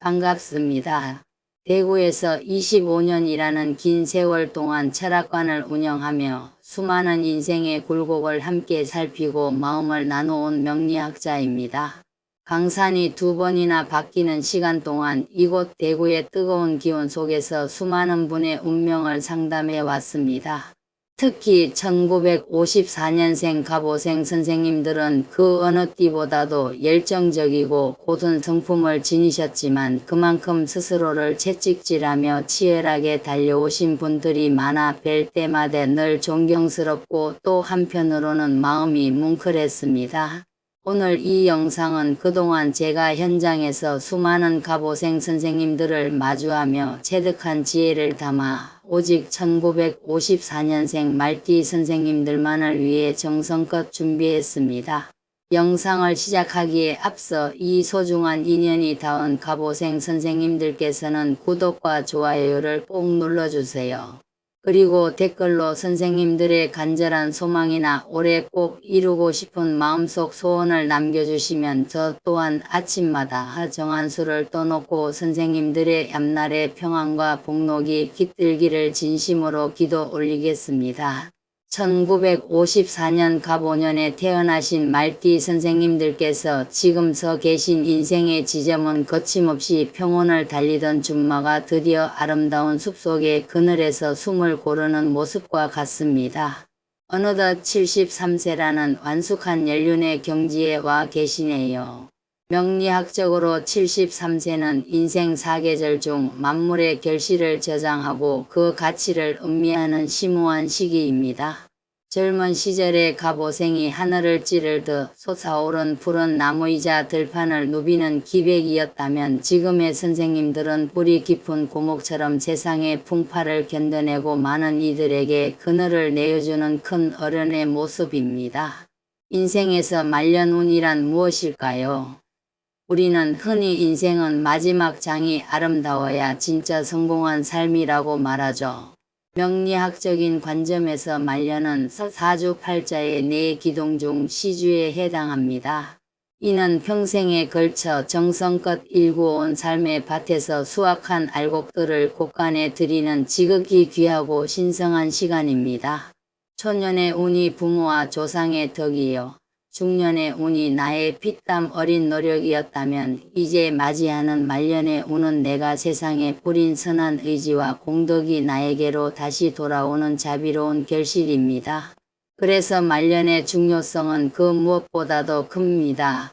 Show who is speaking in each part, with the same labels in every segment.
Speaker 1: 반갑습니다. 대구에서 25년이라는 긴 세월 동안 철학관을 운영하며 수많은 인생의 굴곡을 함께 살피고 마음을 나눠온 명리학자입니다. 강산이 2번이나 바뀌는 시간 동안 이곳 대구의 뜨거운 기온 속에서 수많은 분의 운명을 상담해 왔습니다. 특히 1954년생 갑오생 선생님들은 그 어느 때보다도 열정적이고 고든 성품을 지니셨지만 그만큼 스스로를 채찍질하며 치열하게 달려오신 분들이 많아 뵐 때마다 늘 존경스럽고 또 한편으로는 마음이 뭉클했습니다. 오늘 이 영상은 그동안 제가 현장에서 수많은 갑오생 선생님들을 마주하며 체득한 지혜를 담아 오직 1954년생 말띠 선생님들만을 위해 정성껏 준비했습니다. 영상을 시작하기에 앞서 이 소중한 인연이 닿은 갑오생 선생님들께서는 구독과 좋아요를 꼭 눌러주세요. 그리고 댓글로 선생님들의 간절한 소망이나 올해 꼭 이루고 싶은 마음속 소원을 남겨주시면 저 또한 아침마다 정한수를 떠놓고 선생님들의 앞날의 평안과 복록이 깃들기를 진심으로 기도 올리겠습니다. 1954년 갑오년에 태어나신 말띠 선생님들께서 지금 서 계신 인생의 지점은 거침없이 평온을 달리던 준마가 드디어 아름다운 숲속의 그늘에서 숨을 고르는 모습과 같습니다. 어느덧 73세라는 완숙한 연륜의 경지에 와 계시네요. 명리학적으로 73세는 인생 4계절 중 만물의 결실을 저장하고 그 가치를 음미하는 심오한 시기입니다. 젊은 시절의 갑오생이 하늘을 찌르듯 솟아오른 푸른 나무이자 들판을 누비는 기백이었다면 지금의 선생님들은 뿌리 깊은 고목처럼 세상의 풍파를 견뎌내고 많은 이들에게 그늘을 내어주는 큰 어른의 모습입니다. 인생에서 말년운이란 무엇일까요? 우리는 흔히 인생은 마지막 장이 아름다워야 진짜 성공한 삶이라고 말하죠. 명리학적인 관점에서 말년은 사주팔자의 4기둥 중 시주에 해당합니다. 이는 평생에 걸쳐 정성껏 일구어온 삶의 밭에서 수확한 알곡들을 곳간에 들이는 지극히 귀하고 신성한 시간입니다. 초년의 운이 부모와 조상의 덕이요. 중년의 운이 나의 피땀 어린 노력이었다면 이제 맞이하는 말년의 운은 내가 세상에 뿌린 선한 의지와 공덕이 나에게로 다시 돌아오는 자비로운 결실입니다. 그래서 말년의 중요성은 그 무엇보다도 큽니다.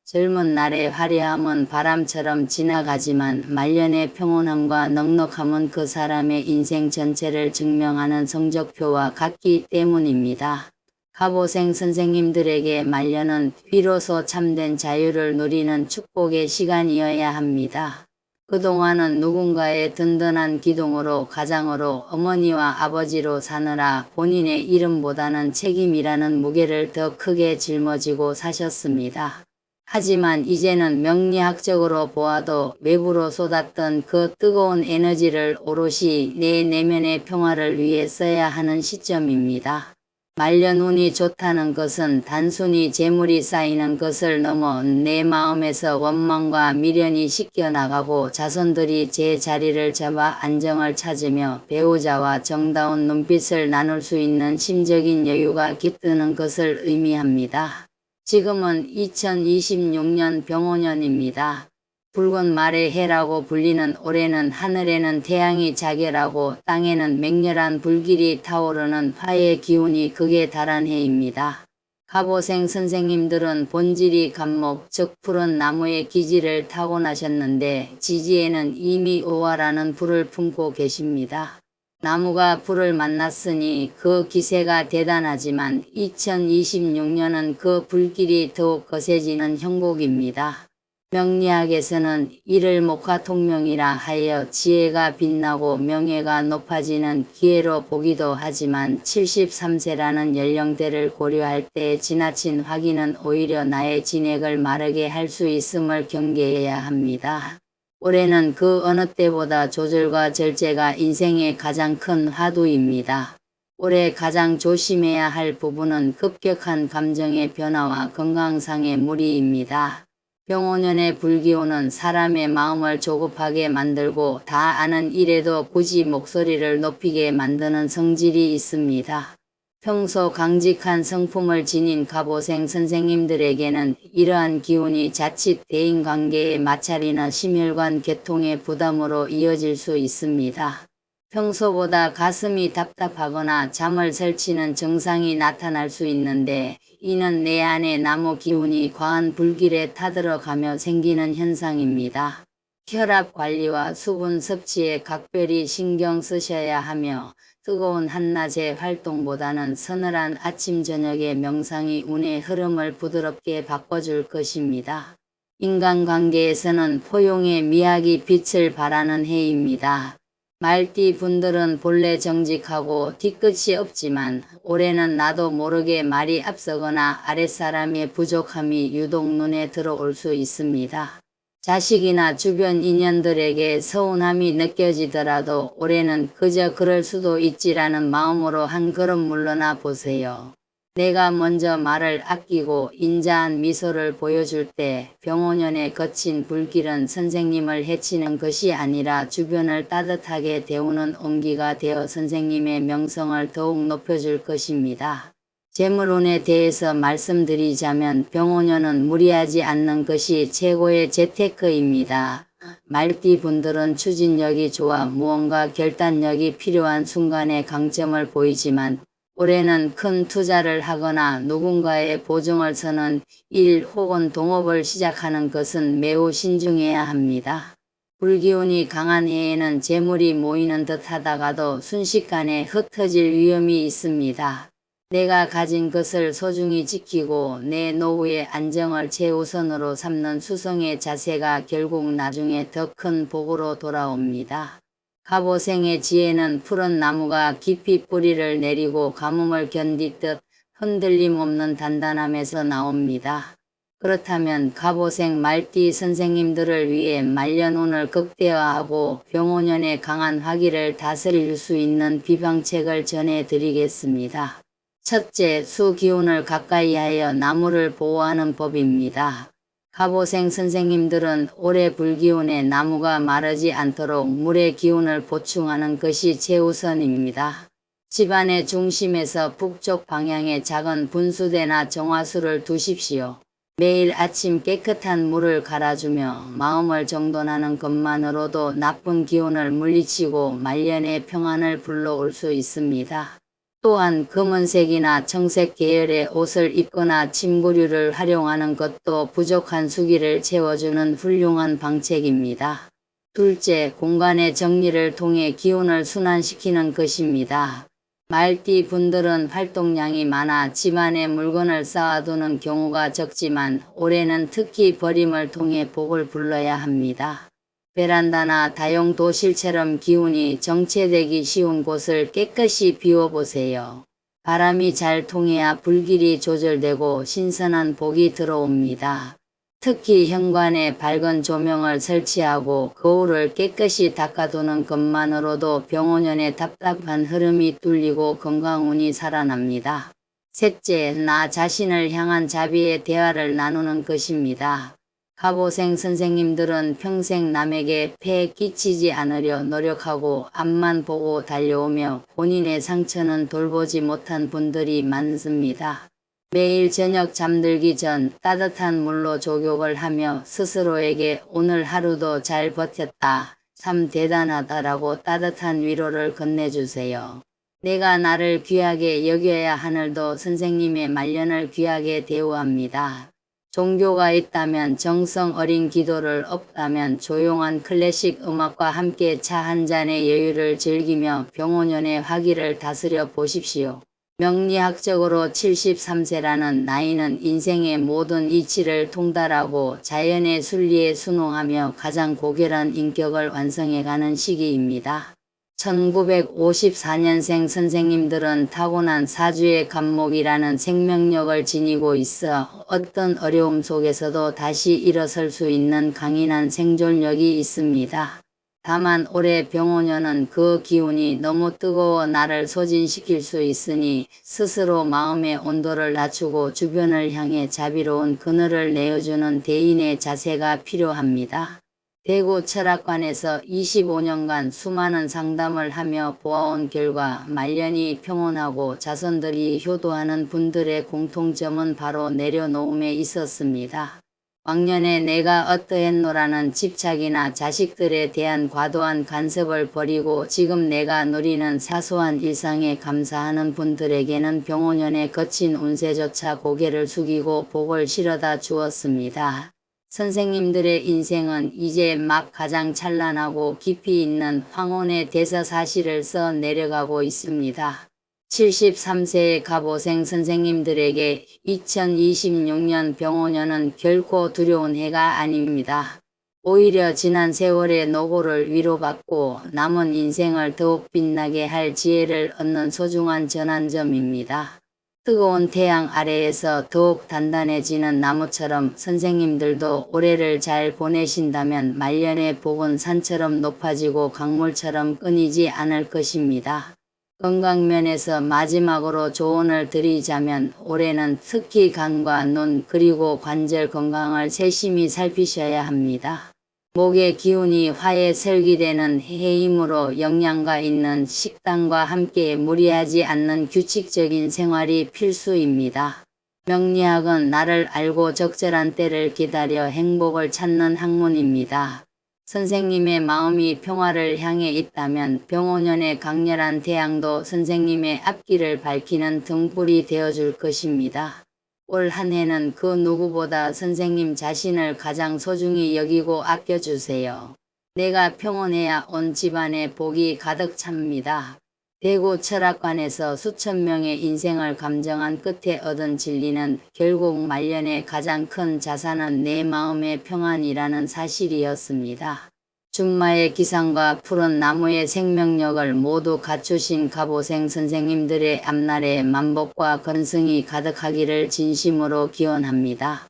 Speaker 1: 젊은 날의 화려함은 바람처럼 지나가지만 말년의 평온함과 넉넉함은 그 사람의 인생 전체를 증명하는 성적표와 같기 때문입니다. 갑오생 선생님들에게 말년은 비로소 참된 자유를 누리는 축복의 시간이어야 합니다. 그동안은 누군가의 든든한 기둥으로 가장으로 어머니와 아버지로 사느라 본인의 이름보다는 책임이라는 무게를 더 크게 짊어지고 사셨습니다. 하지만 이제는 명리학적으로 보아도 외부로 쏟았던 그 뜨거운 에너지를 오롯이 내 내면의 평화를 위해 써야 하는 시점입니다. 말년운이 좋다는 것은 단순히 재물이 쌓이는 것을 넘어 내 마음에서 원망과 미련이 씻겨나가고 자손들이 제 자리를 잡아 안정을 찾으며 배우자와 정다운 눈빛을 나눌 수 있는 심적인 여유가 깃드는 것을 의미합니다. 지금은 2026년 병오년입니다. 붉은 말의 해라고 불리는 올해는 하늘에는 태양이 자결하고 땅에는 맹렬한 불길이 타오르는 화의 기운이 극에 달한 해입니다. 갑오생 선생님들은 본질이 감목, 즉 푸른 나무의 기질을 타고나셨는데 지지에는 이미 오화라는 불을 품고 계십니다. 나무가 불을 만났으니 그 기세가 대단하지만 2026년은 그 불길이 더욱 거세지는 형국입니다. 명리학에서는 이를 목화통명이라 하여 지혜가 빛나고 명예가 높아지는 기회로 보기도 하지만 73세라는 연령대를 고려할 때 지나친 확인은 오히려 나의 진액을 마르게 할 수 있음을 경계해야 합니다. 올해는 그 어느 때보다 조절과 절제가 인생의 가장 큰 화두입니다. 올해 가장 조심해야 할 부분은 급격한 감정의 변화와 건강상의 무리입니다. 병오년의 불기운은 사람의 마음을 조급하게 만들고 다 아는 일에도 굳이 목소리를 높이게 만드는 성질이 있습니다. 평소 강직한 성품을 지닌 갑오생 선생님들에게는 이러한 기운이 자칫 대인관계의 마찰이나 심혈관 계통의 부담으로 이어질 수 있습니다. 평소보다 가슴이 답답하거나 잠을 설치는 증상이 나타날 수 있는데 이는 내 안의 나무 기운이 과한 불길에 타들어가며 생기는 현상입니다. 혈압 관리와 수분 섭취에 각별히 신경 쓰셔야 하며 뜨거운 한낮의 활동보다는 서늘한 아침 저녁의 명상이 운의 흐름을 부드럽게 바꿔줄 것입니다. 인간관계에서는 포용의 미학이 빛을 발하는 해입니다. 말띠 분들은 본래 정직하고 뒤끝이 없지만 올해는 나도 모르게 말이 앞서거나 아랫사람의 부족함이 유독 눈에 들어올 수 있습니다. 자식이나 주변 인연들에게 서운함이 느껴지더라도 올해는 그저 그럴 수도 있지라는 마음으로 한 걸음 물러나 보세요. 내가 먼저 말을 아끼고 인자한 미소를 보여줄 때 병오년의 거친 불길은 선생님을 해치는 것이 아니라 주변을 따뜻하게 데우는 온기가 되어 선생님의 명성을 더욱 높여줄 것입니다. 재물운에 대해서 말씀드리자면 병오년은 무리하지 않는 것이 최고의 재테크입니다. 말띠 분들은 추진력이 좋아 무언가 결단력이 필요한 순간에 강점을 보이지만 올해는 큰 투자를 하거나 누군가의 보증을 서는 일 혹은 동업을 시작하는 것은 매우 신중해야 합니다. 불기운이 강한 해에는 재물이 모이는 듯 하다가도 순식간에 흩어질 위험이 있습니다. 내가 가진 것을 소중히 지키고 내 노후의 안정을 최우선으로 삼는 수성의 자세가 결국 나중에 더 큰 복으로 돌아옵니다. 갑오생의 지혜는 푸른 나무가 깊이 뿌리를 내리고 가뭄을 견디듯 흔들림 없는 단단함에서 나옵니다. 그렇다면 갑오생 말띠 선생님들을 위해 말년운을 극대화하고 병오년의 강한 화기를 다스릴 수 있는 비방책을 전해드리겠습니다. 첫째, 수기운을 가까이 하여 나무를 보호하는 법입니다. 갑오생 선생님들은 올해 불기운에 나무가 마르지 않도록 물의 기운을 보충하는 것이 최우선입니다. 집안의 중심에서 북쪽 방향에 작은 분수대나 정화수를 두십시오. 매일 아침 깨끗한 물을 갈아주며 마음을 정돈하는 것만으로도 나쁜 기운을 물리치고 말년의 평안을 불러올 수 있습니다. 또한 검은색이나 청색 계열의 옷을 입거나 침구류를 활용하는 것도 부족한 수기를 채워주는 훌륭한 방책입니다. 둘째, 공간의 정리를 통해 기운을 순환시키는 것입니다. 말띠 분들은 활동량이 많아 집안에 물건을 쌓아두는 경우가 적지만 올해는 특히 버림을 통해 복을 불러야 합니다. 베란다나 다용도실처럼 기운이 정체되기 쉬운 곳을 깨끗이 비워보세요. 바람이 잘 통해야 불길이 조절되고 신선한 복이 들어옵니다. 특히 현관에 밝은 조명을 설치하고 거울을 깨끗이 닦아두는 것만으로도 병오년의 답답한 흐름이 뚫리고 건강운이 살아납니다. 셋째, 나 자신을 향한 자비의 대화를 나누는 것입니다. 갑오생 선생님들은 평생 남에게 폐 끼치지 않으려 노력하고 앞만 보고 달려오며 본인의 상처는 돌보지 못한 분들이 많습니다. 매일 저녁 잠들기 전 따뜻한 물로 족욕을 하며 스스로에게 오늘 하루도 잘 버텼다, 참 대단하다라고 따뜻한 위로를 건네주세요. 내가 나를 귀하게 여겨야 하늘도 선생님의 말년을 귀하게 대우합니다. 종교가 있다면 정성 어린 기도를, 없다면 조용한 클래식 음악과 함께 차 한 잔의 여유를 즐기며 병오년의 화기를 다스려 보십시오. 명리학적으로 73세라는 나이는 인생의 모든 이치를 통달하고 자연의 순리에 순응하며 가장 고결한 인격을 완성해가는 시기입니다. 1954년생 선생님들은 타고난 사주의 간목이라는 생명력을 지니고 있어 어떤 어려움 속에서도 다시 일어설 수 있는 강인한 생존력이 있습니다. 다만 올해 병오년은 그 기운이 너무 뜨거워 나를 소진시킬 수 있으니 스스로 마음의 온도를 낮추고 주변을 향해 자비로운 그늘을 내어주는 대인의 자세가 필요합니다. 대구 철학관에서 25년간 수많은 상담을 하며 보아온 결과 말년이 평온하고 자손들이 효도하는 분들의 공통점은 바로 내려놓음에 있었습니다. 왕년에 내가 어떠했노라는 집착이나 자식들에 대한 과도한 간섭을 버리고 지금 내가 누리는 사소한 일상에 감사하는 분들에게는 병오년의 거친 운세조차 고개를 숙이고 복을 실어다 주었습니다. 선생님들의 인생은 이제 막 가장 찬란하고 깊이 있는 황혼의 대서사시를 써 내려가고 있습니다. 73세의 갑오생 선생님들에게 2026년 병오년은 결코 두려운 해가 아닙니다. 오히려 지난 세월의 노고를 위로받고 남은 인생을 더욱 빛나게 할 지혜를 얻는 소중한 전환점입니다. 뜨거운 태양 아래에서 더욱 단단해지는 나무처럼 선생님들도 올해를 잘 보내신다면 말년의 복은 산처럼 높아지고 강물처럼 끊이지 않을 것입니다. 건강면에서 마지막으로 조언을 드리자면 올해는 특히 간과 눈 그리고 관절 건강을 세심히 살피셔야 합니다. 목의 기운이 화에 설기되는 해이므로 영양가 있는 식단과 함께 무리하지 않는 규칙적인 생활이 필수입니다. 명리학은 나를 알고 적절한 때를 기다려 행복을 찾는 학문입니다. 선생님의 마음이 평화를 향해 있다면 병오년의 강렬한 태양도 선생님의 앞길을 밝히는 등불이 되어줄 것입니다. 올 한 해는 그 누구보다 선생님 자신을 가장 소중히 여기고 아껴주세요. 내가 평온해야 온 집안에 복이 가득 찹니다. 대구 철학관에서 수천 명의 인생을 감정한 끝에 얻은 진리는 결국 말년의 가장 큰 자산은 내 마음의 평안이라는 사실이었습니다. 준마의 기상과 푸른 나무의 생명력을 모두 갖추신 갑오생 선생님들의 앞날에 만복과 건승이 가득하기를 진심으로 기원합니다.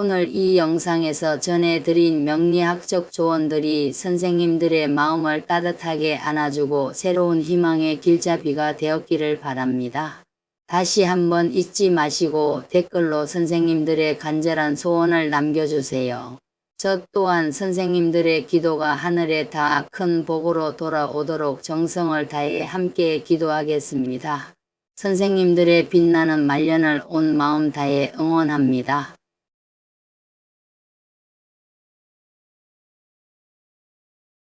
Speaker 1: 오늘 이 영상에서 전해드린 명리학적 조언들이 선생님들의 마음을 따뜻하게 안아주고 새로운 희망의 길잡이가 되었기를 바랍니다. 다시 한번 잊지 마시고 댓글로 선생님들의 간절한 소원을 남겨주세요. 저 또한 선생님들의 기도가 하늘에 닿아 큰 복으로 돌아오도록 정성을 다해 함께 기도하겠습니다. 선생님들의 빛나는 말년을 온 마음 다해 응원합니다.